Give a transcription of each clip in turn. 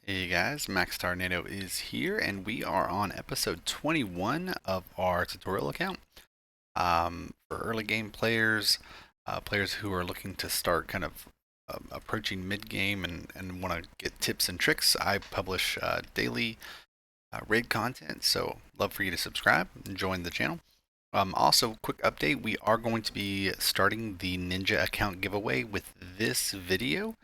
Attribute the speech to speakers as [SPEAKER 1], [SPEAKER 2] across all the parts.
[SPEAKER 1] Hey guys, Max Tornado is here, and we are on episode 21 of our tutorial account. For early game players, players who are looking to start kind of approaching mid game and want to get tips and tricks, I publish daily raid content, so love for you to subscribe and join the channel. Also, quick update, we are going to be starting the Ninja account giveaway with this video.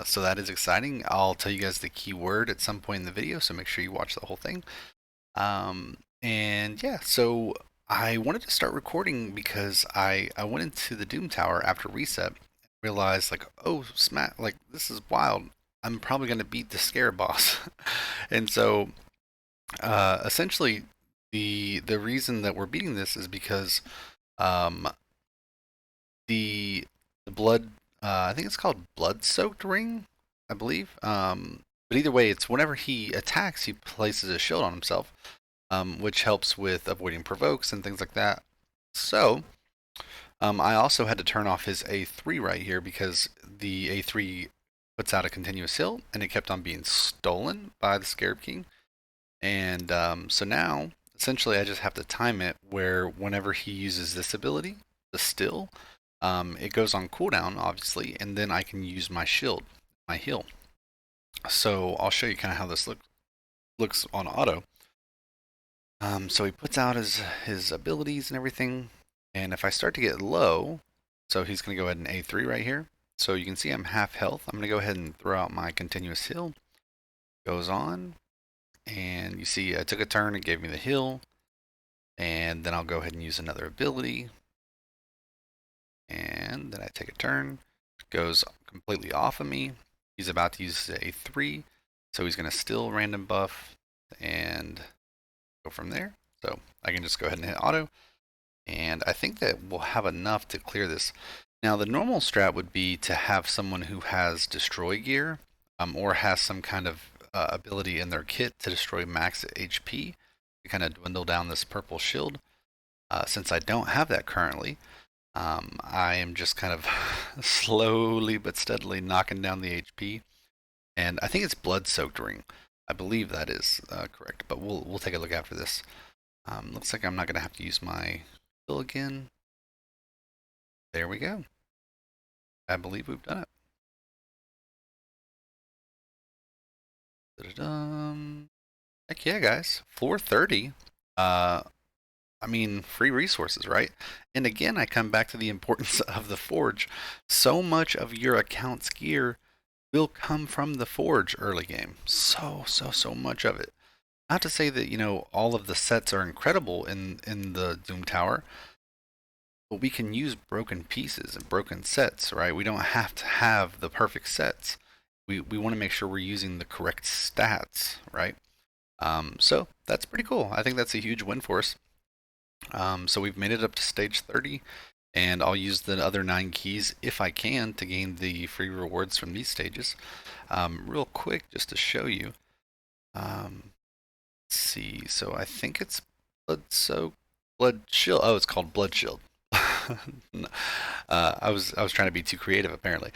[SPEAKER 1] So that is exciting. I'll tell you guys the keyword at some point in the video, so make sure you watch the whole thing. And yeah, so I wanted to start recording because I went into the Doom Tower after reset, realized like, oh, smack, like this is wild. I'm probably going to beat the Scare boss. And so essentially, the reason that we're beating this is because um, the blood, I think it's called blood soaked ring, I believe. But either way, it's whenever he attacks, he places a shield on himself, which helps with avoiding provokes and things like that. So I also had to turn off his A3 right here because the A3 puts out a continuous hill, and it kept on being stolen by the Scarab King. And so now, essentially, I just have to time it where whenever he uses this ability, the still, it goes on cooldown, obviously, and then I can use my shield, my heal. So I'll show you kind of how this looks on auto. So he puts out his abilities and everything, and if I start to get low, so he's going to go ahead and A3 right here. So you can see I'm half health. I'm going to go ahead and throw out my continuous heal. Goes on, and you see I took a turn, it gave me the heal, and then I'll go ahead and use another ability, and then I take a turn, goes completely off of me. He's about to use a 3, so he's going to still random buff and go from there. So I can just go ahead and hit auto, and I think that we'll have enough to clear this. Now the normal strat would be to have someone who has destroy gear, or has some kind of ability in their kit to destroy max HP to kind of dwindle down this purple shield. Since I don't have that currently, I am just kind of slowly but steadily knocking down the HP, and I think it's blood soaked ring. I believe that is correct, but we'll take a look after this. Looks like I'm not gonna have to use my heal again. There we go. I believe we've done it. Da-da-dum. Heck yeah, guys. Floor 30. Uh, I mean, free resources, right? And again, I come back to the importance of the forge. So much of your account's gear will come from the forge early game. So much of it. Not to say that, all of the sets are incredible in the Doom Tower, but we can use broken pieces and broken sets, right? We don't have to have the perfect sets. We want to make sure we're using the correct stats, right? So that's pretty cool. I think that's a huge win for us. So we've made it up to stage 30, and I'll use the other 9 keys if I can to gain the free rewards from these stages. Real quick, just to show you. Let's see. So I think it's blood shield. Oh, it's called blood shield. I was trying to be too creative apparently.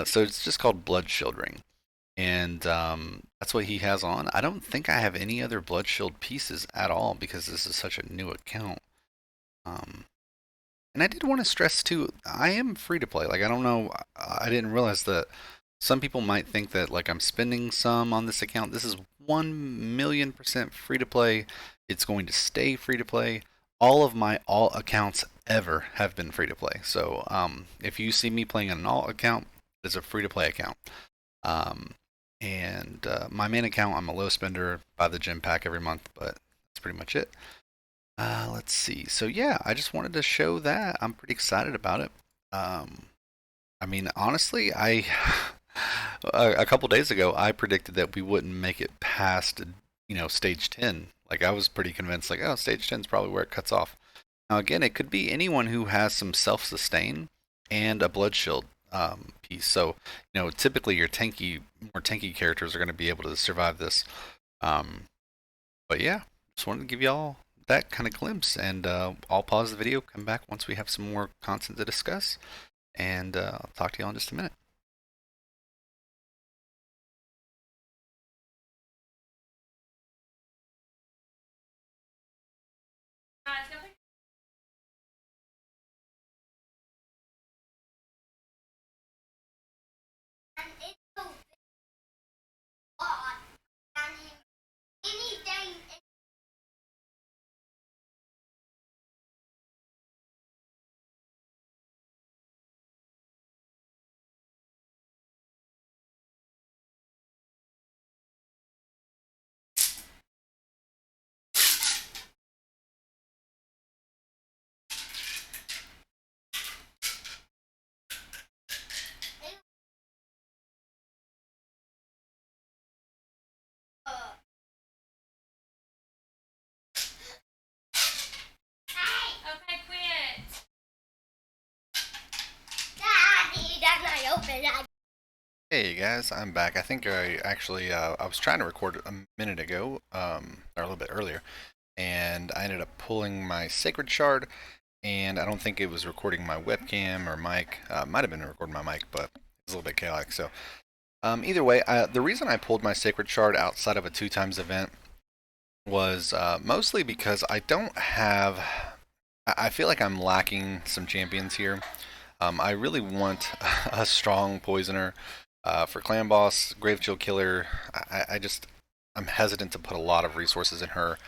[SPEAKER 1] So it's just called blood shield ring, and that's what he has on. I don't think I have any other blood shield pieces at all because this is such a new account. Um, and I did want to stress too, I am free to play. Like I don't know, I didn't realize that some people might think that like I'm spending some on this account. This is 1,000,000% free to play. It's going to stay free to play. All of my alt accounts ever have been free to play. So if you see me playing an alt account, it's a free to play account. Um, and my main account, I'm a low spender, buy the gym pack every month, but that's pretty much it. Let's see. So yeah, I just wanted to show that. I'm pretty excited about it. Um, I mean, honestly, I a couple days ago I predicted that we wouldn't make it past, stage 10. Like I was pretty convinced, like, oh, stage 10 is probably where it cuts off. Now again, it could be anyone who has some self-sustain and a blood shield piece. So, typically your more tanky characters are going to be able to survive this. Um, but yeah, just wanted to give y'all that kind of glimpse, and I'll pause the video, come back once we have some more content to discuss, and I'll talk to y'all in just a minute.
[SPEAKER 2] Okay, quit.
[SPEAKER 1] Hey guys, I'm back. I think I actually I was trying to record a minute ago, or a little bit earlier, and I ended up pulling my sacred shard, and I don't think it was recording my webcam or mic. Might have been recording my mic, but it's a little bit chaotic. So either way, the reason I pulled my sacred shard outside of a 2x event was mostly because I don't have. I feel like I'm lacking some champions here. I really want a strong poisoner for clan boss, grave chill killer. I'm hesitant to put a lot of resources in her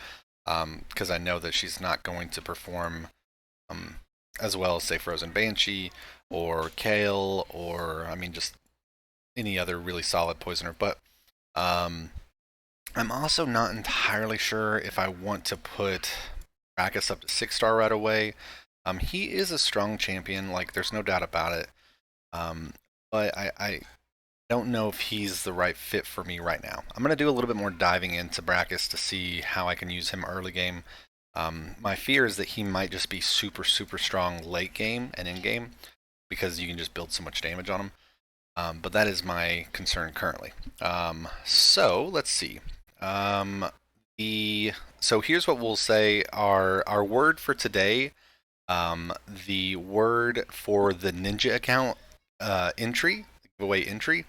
[SPEAKER 1] because I know that she's not going to perform um, as well as say Frozen Banshee or Kale or I mean just any other really solid poisoner. But um, I'm also not entirely sure if I want to put BRAKUS up to 6-star right away. He is a strong champion, like there's no doubt about it. Um, but I don't know if he's the right fit for me right now. I'm gonna do a little bit more diving into BRAKUS to see how I can use him early game. My fear is that he might just be super strong late game and in game because you can just build so much damage on him. But that is my concern currently. So let's see. Um, so here's what we'll say. Our word for today. The word for the ninja account entry, giveaway entry,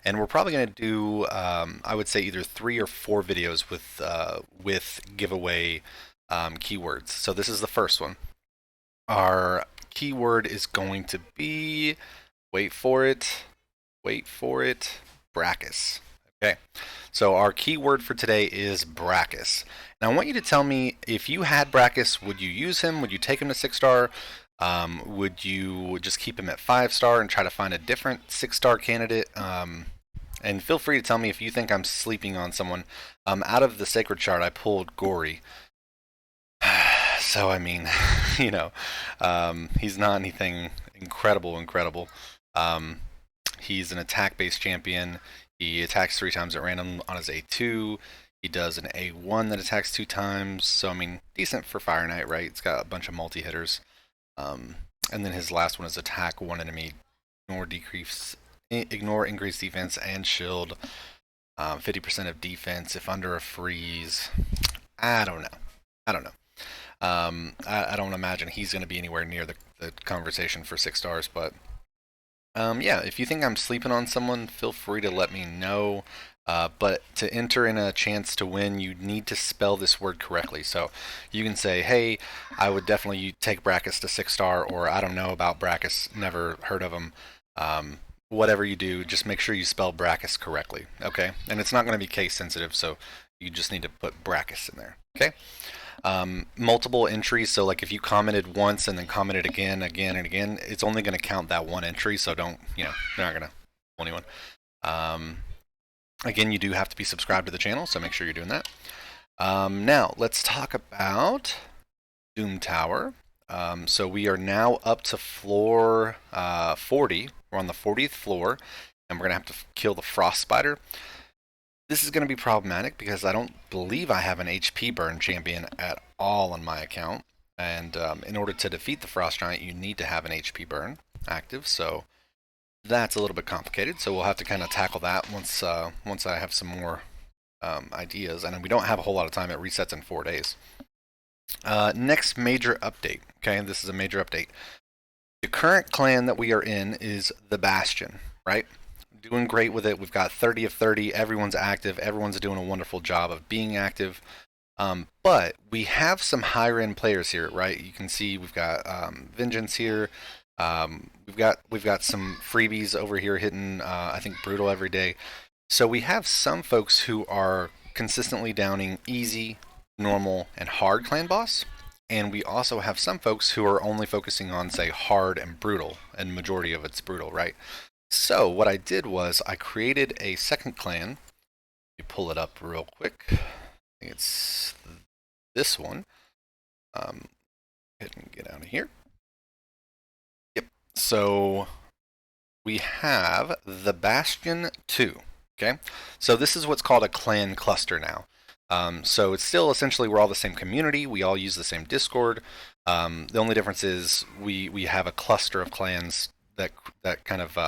[SPEAKER 1] and we're probably going to do I would say either 3 or 4 videos with giveaway keywords. So this is the first one. Our keyword is going to be, wait for it, BRAKUS. Okay, so our keyword for today is BRAKUS. Now I want you to tell me, if you had BRAKUS, would you use him? Would you take him to 6-star? Would you just keep him at 5-star and try to find a different 6-star candidate? And feel free to tell me if you think I'm sleeping on someone. Out of the sacred chart, I pulled Gory. So I mean, you know, he's not anything incredible. Um, he's an attack-based champion. He attacks 3 times at random on his A2. He does an A1 that attacks 2 times. So I mean, decent for Fire Knight, right? It's got a bunch of multi-hitters. And then his last one is attack 1 enemy, ignore increased defense and shield. 50% of defense if under a freeze. I don't know. I don't imagine he's going to be anywhere near the conversation for 6 stars, but yeah, if you think I'm sleeping on someone, feel free to let me know. But to enter in a chance to win, you need to spell this word correctly. So you can say, hey, I would definitely take BRAKUS to 6-star, or I don't know about BRAKUS, never heard of him. Whatever you do, just make sure you spell BRAKUS correctly, okay? And it's not going to be case sensitive, so you just need to put BRAKUS in there, okay? Multiple entries, so like if you commented once and then commented again, and again, it's only going to count that one entry, so don't, they're not going to fool anyone. Again, you do have to be subscribed to the channel, so make sure you're doing that. Now, let's talk about Doom Tower. So we are now up to floor 40. We're on the 40th floor, and we're going to have to kill the Frost Spider. This is going to be problematic because I don't believe I have an HP burn champion at all on my account. And in order to defeat the Frost Giant, you need to have an HP burn active. So that's a little bit complicated. So we'll have to kind of tackle that once I have some more ideas. And we don't have a whole lot of time. It resets in 4 days. Next major update. Okay, this is a major update. The current clan that we are in is the Bastion, right? Doing great with it. We've got 30 of 30. Everyone's active. Everyone's doing a wonderful job of being active. But we have some higher end players here, right? You can see we've got Vengeance here. We've got some freebies over here hitting I think brutal every day. So we have some folks who are consistently downing easy, normal, and hard clan boss. And we also have some folks who are only focusing on, say, hard and brutal, and majority of it's brutal, right? So what I did was I created a second clan. Let me pull it up real quick. I think it's this one. Um, Hit and get out of here. Yep. So we have the Bastion 2. Okay. So this is what's called a clan cluster now. So it's still essentially we're all the same community. We all use the same Discord. The only difference is we have a cluster of clans that kind of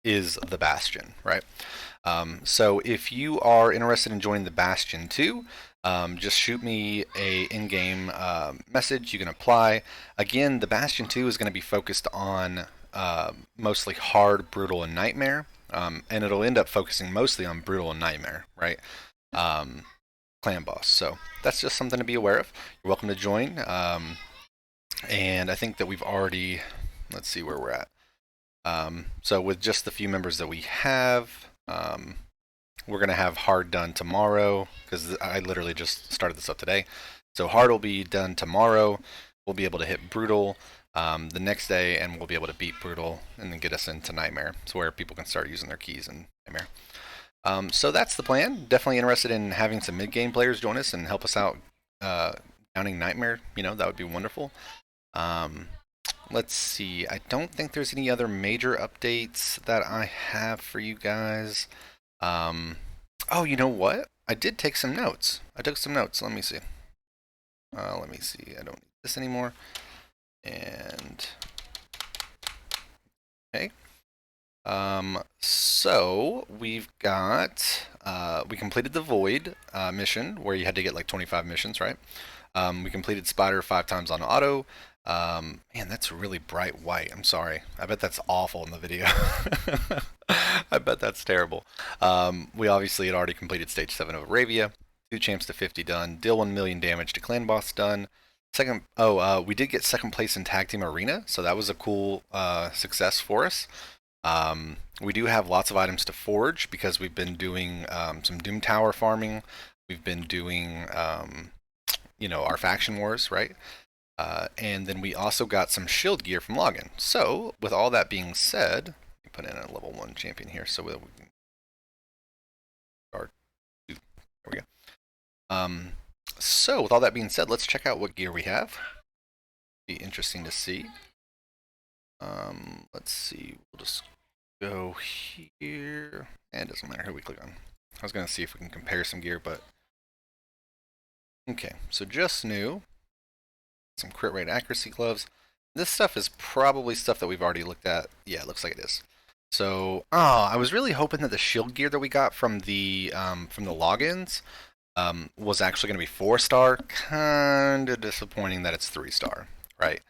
[SPEAKER 1] is the Bastion, right? So if you are interested in joining the Bastion too, just shoot me a in-game message. You can apply. Again, the Bastion 2 is going to be focused on mostly hard, brutal, and nightmare, and it'll end up focusing mostly on brutal and nightmare, right? Um, Clan boss. So that's just something to be aware of. You're welcome to join. And I think that we've already. Let's see where we're at. So with just the few members that we have, we're going to have hard done tomorrow because I literally just started this up today. So hard will be done tomorrow. We'll be able to hit brutal the next day, and we'll be able to beat brutal and then get us into nightmare. So where people can start using their keys in nightmare. So that's the plan. Definitely interested in having some mid-game players join us and help us out downing nightmare. That would be wonderful. Let's see. I don't think there's any other major updates that I have for you guys. Oh, you know what? I did take some notes. I took some notes. Let me see. Let me see. I don't need this anymore. And okay. So we've got we completed the Void mission where you had to get like 25 missions, right? We completed Spider 5 times on auto. Man, that's really bright white. I'm sorry. I bet that's awful in the video. I bet that's terrible. We obviously had already completed Stage 7 of Arabia. 2 champs to 50 done. Deal 1 million damage to clan boss done. We did get second place in Tag Team Arena, so that was a cool success for us. We do have lots of items to forge because we've been doing some Doom Tower farming. We've been doing, our faction wars, right? And then we also got some shield gear from login. So, with all that being said, let me put in a level 1 champion here so we can start. There we go. So, with all that being said, let's check out what gear we have. Be interesting to see. Let's see. We'll just go here. And it doesn't matter who we click on. I was going to see if we can compare some gear, but okay. So just new. Some crit rate accuracy gloves. This stuff is probably stuff that we've already looked at. Yeah, it looks like it is. So, I was really hoping that the shield gear that we got from the logins was actually going to be 4-star. Kind of disappointing that it's 3-star, right?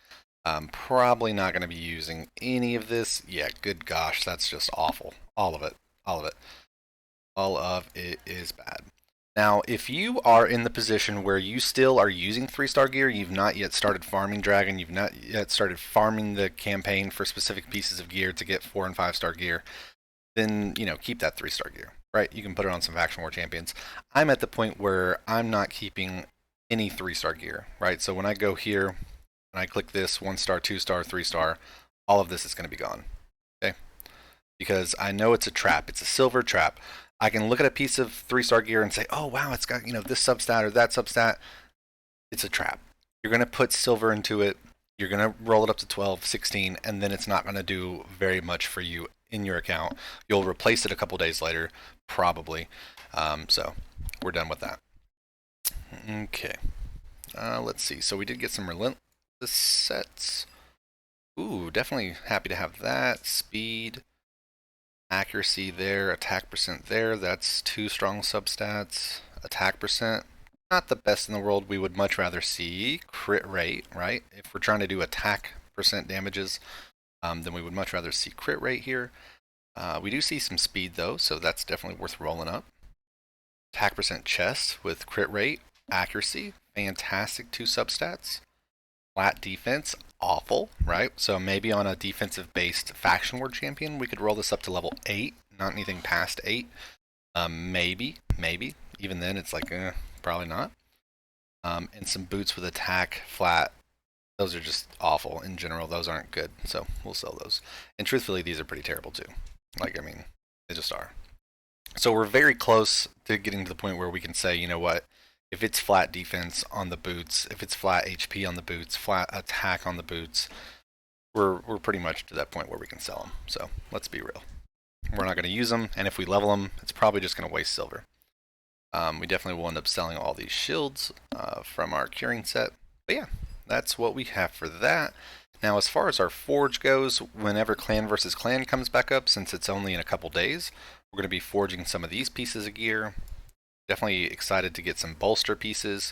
[SPEAKER 1] Probably not going to be using any of this. Yeah, good gosh, that's just awful. All of it. All of it. All of it is bad. Now, if you are in the position where you still are using 3-star gear, you've not yet started farming Dragon, you've not yet started farming the campaign for specific pieces of gear to get 4 and 5-star gear, then, keep that 3-star gear, right? You can put it on some Faction War champions. I'm at the point where I'm not keeping any 3-star gear, right? So when I go here and I click this 1-star, 2-star, 3-star, all of this is going to be gone, okay? Because I know it's a trap. It's a silver trap. I can look at a piece of 3-star gear and say, oh, wow, it's got, this substat or that substat. It's a trap. You're going to put silver into it. You're going to roll it up to 12, 16, and then it's not going to do very much for you in your account. You'll replace it a couple days later, probably. So we're done with that. Okay. Let's see. So we did get some Relentless sets. Ooh, definitely happy to have that. Speed. Accuracy there, attack percent there, that's 2 strong substats. Attack percent, not the best in the world. We would much rather see crit rate, right? If we're trying to do attack percent damages, then we would much rather see crit rate here. We do see some speed though, so that's definitely worth rolling up. Attack percent chest with crit rate, Accuracy, fantastic 2 substats. Flat defense, awful, right? So maybe on a defensive-based faction war champion, we could roll this up to level 8, not anything past 8. Maybe. Even then, it's like, probably not. And some boots with attack, flat. Those are just awful in general. Those aren't good, so we'll sell those. And truthfully, these are pretty terrible too. Like, I mean, they just are. So we're very close to getting to the point where we can say, you know what? If it's flat defense on the boots, if it's flat HP on the boots, flat attack on the boots, we're pretty much to that point where we can sell them. So let's be real. We're not going to use them, and if we level them, it's probably just going to waste silver. We definitely will end up selling all these shields from our curing set. But yeah, that's what we have for that. Now, as far as our forge goes, whenever clan versus clan comes back up, since it's only in a couple days, we're going to be forging some of these pieces of gear. Definitely excited to get some bolster pieces.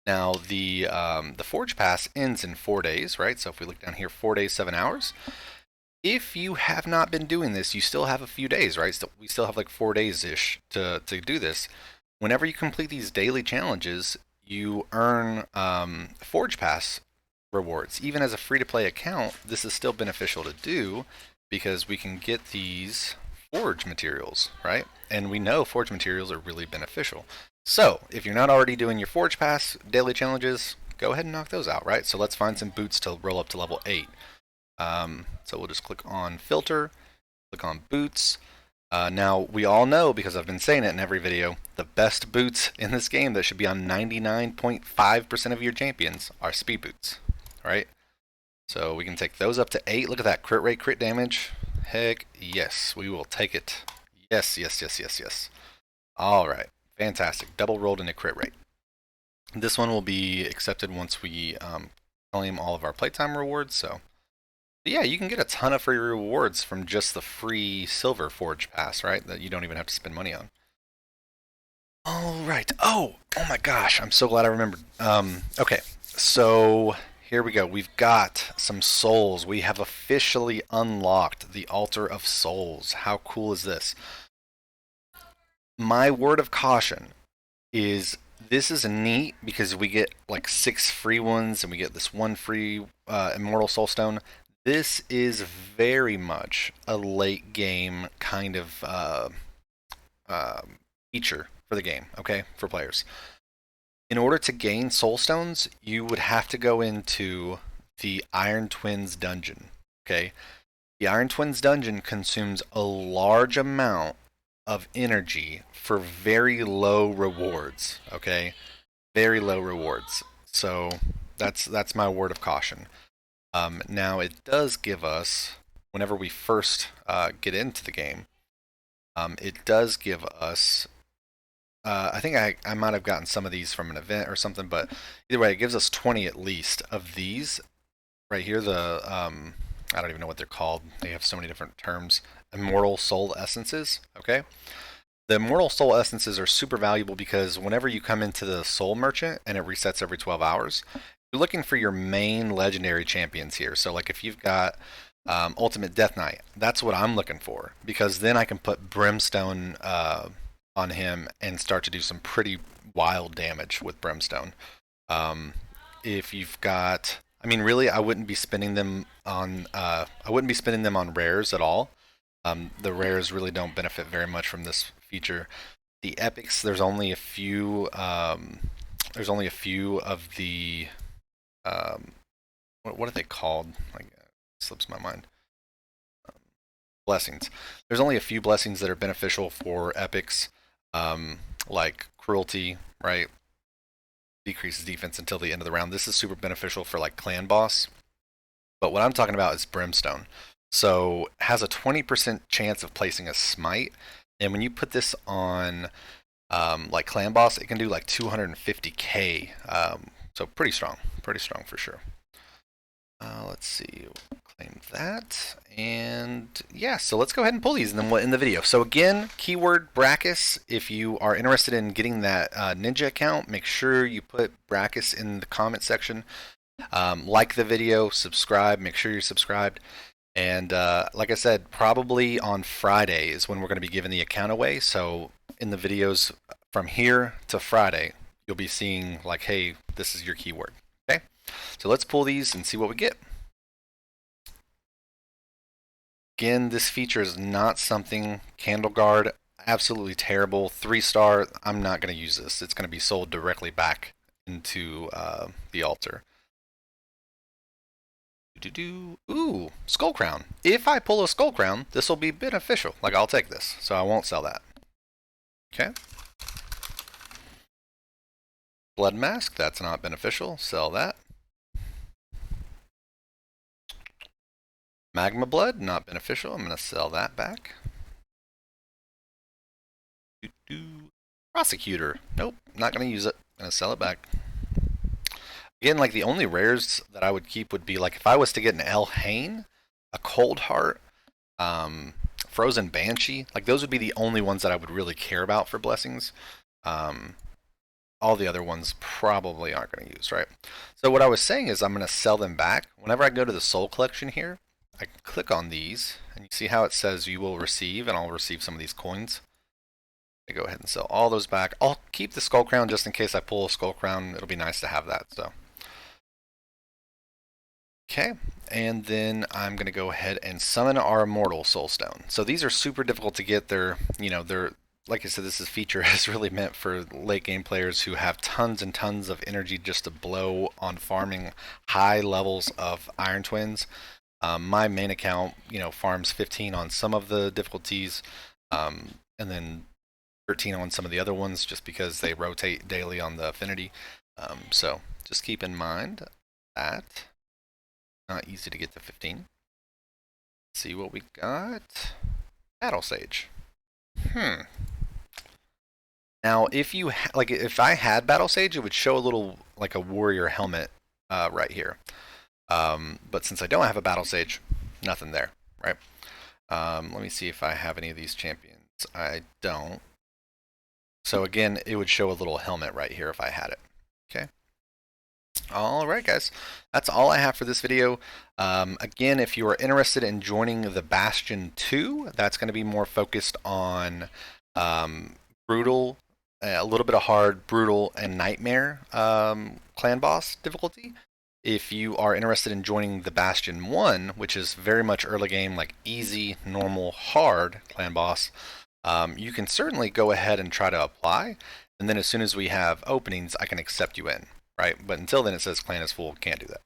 [SPEAKER 1] Now, the forge pass ends in 4 days, right? So if we look down here, 4 days, 7 hours. If you have not been doing this, you still have a few days, right? So we still have like 4 days-ish to do this. Whenever you complete these daily challenges, you earn forge pass rewards. Even as a free-to-play account, this is still beneficial to do because we can get these forge materials, right? And we know forge materials are really beneficial. So, if you're not already doing your forge pass daily challenges, go ahead and knock those out, right? So let's find some boots to roll up to level 8. So we'll just click on filter, click on boots. Now, we all know, because I've been saying it in every video, the best boots in this game that should be on 99.5% of your champions are speed boots, right? So we can take those up to 8. Look at that, crit rate, crit damage. Heck yes, we will take it. Yes. All right, fantastic. Double rolled into crit rate. This one will be accepted once we claim all of our playtime rewards. So yeah, you can get a ton of free rewards from just the free silver forge pass, right? That you don't even have to spend money on. All right. Oh my gosh, I'm so glad I remembered. Okay, so here we go. We've got some souls. We have officially unlocked the Altar of Souls. How cool is this? My word of caution is this is neat because we get like 6 free ones and we get this 1 free Immortal Soulstone. This is very much a late game kind of feature for the game, okay, for players. In order to gain Soulstones, you would have to go into the Iron Twins dungeon, okay? The Iron Twins dungeon consumes a large amount of energy for very low rewards, okay? Very low rewards. So that's my word of caution. Now it does give us, whenever we first get into the game, it does give us, I think I might have gotten some of these from an event or something, but either way, it gives us 20 at least of these right here. The I don't even know what they're called. They have so many different terms. Immortal Soul Essences, okay? The Immortal Soul Essences are super valuable because whenever you come into the Soul Merchant and it resets every 12 hours, you're looking for your main legendary champions here. So like if you've got Ultimate Death Knight, that's what I'm looking for, because then I can put Brimstone on him and start to do some pretty wild damage with Brimstone. If you've got, I mean, really, I wouldn't be spending them on rares at all. The rares really don't benefit very much from this feature. The epics, there's only a few. There's only a few of the. What are they called? Like, slips my mind. Blessings. There's only a few blessings that are beneficial for epics, like cruelty, right? Decreases defense until the end of the round. This is super beneficial for like clan boss. But what I'm talking about is Brimstone. So has a 20% chance of placing a smite, and when you put this on like clan boss, it can do like 250k. So pretty strong for sure. Let's see, claim that, and yeah, so let's go ahead and pull these, and then we'll end the video. So again, keyword BRAKUS. If you are interested in getting that Ninja account, make sure you put BRAKUS in the comment section. Like the video, subscribe, make sure you're subscribed. And like I said, probably on Friday is when we're going to be giving the account away. So in the videos from here to Friday, you'll be seeing like, hey, this is your keyword. Okay, so let's pull these and see what we get. Again, this feature is not something Candle Guard, absolutely terrible. 3-star, I'm not going to use this. It's going to be sold directly back into the altar. Ooh, Skull Crown. If I pull a Skull Crown, this will be beneficial. Like, I'll take this, so I won't sell that. Okay. Blood Mask, that's not beneficial. Sell that. Magma Blood, not beneficial. I'm going to sell that back. Prosecutor. Nope, not going to use it. I'm going to sell it back. Again, like the only rares that I would keep would be like if I was to get an El Hain, a Cold Heart, Frozen Banshee. Like those would be the only ones that I would really care about for blessings. All the other ones probably aren't going to use, right? So what I was saying is I'm going to sell them back. Whenever I go to the Soul Collection here, I click on these, and you see how it says you will receive, and I'll receive some of these coins. I go ahead and sell all those back. I'll keep the Skull Crown just in case I pull a Skull Crown. It'll be nice to have that, so. Okay, and then I'm going to go ahead and summon our Immortal Soulstone. So these are super difficult to get. They're like I said, this feature is really meant for late game players who have tons and tons of energy just to blow on farming high levels of Iron Twins. My main account, farms 15 on some of the difficulties, and then 13 on some of the other ones, just because they rotate daily on the affinity. So just keep in mind that not easy to get to 15. Let's see what we got. Battle Sage. Now, if you if I had Battle Sage, it would show a little like a warrior helmet right here. But since I don't have a Battle Sage, nothing there, right? Let me see if I have any of these champions. I don't. So again, it would show a little helmet right here if I had it. Okay. Alright guys, that's all I have for this video. Again, if you are interested in joining the Bastion 2, that's going to be more focused on brutal, a little bit of hard, brutal, and nightmare clan boss difficulty. If you are interested in joining the Bastion 1, which is very much early game, like easy, normal, hard clan boss, you can certainly go ahead and try to apply, and then as soon as we have openings, I can accept you in. Right? But until then, it says clan is full. Can't do that.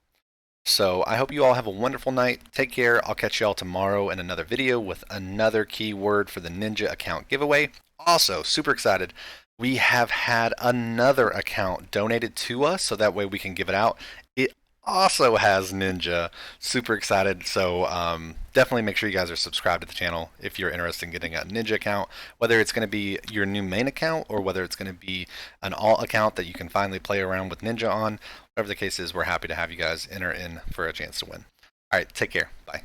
[SPEAKER 1] So I hope you all have a wonderful night. Take care. I'll catch you all tomorrow in another video with another keyword for the Ninja account giveaway. Also, super excited. We have had another account donated to us, so that way we can give it out. It also has Ninja. Super excited. So definitely make sure you guys are subscribed to the channel if you're interested in getting a Ninja account, whether it's going to be your new main account or whether it's going to be an alt account that you can finally play around with Ninja on. Whatever the case is, we're happy to have you guys enter in for a chance to win. All right, take care. Bye.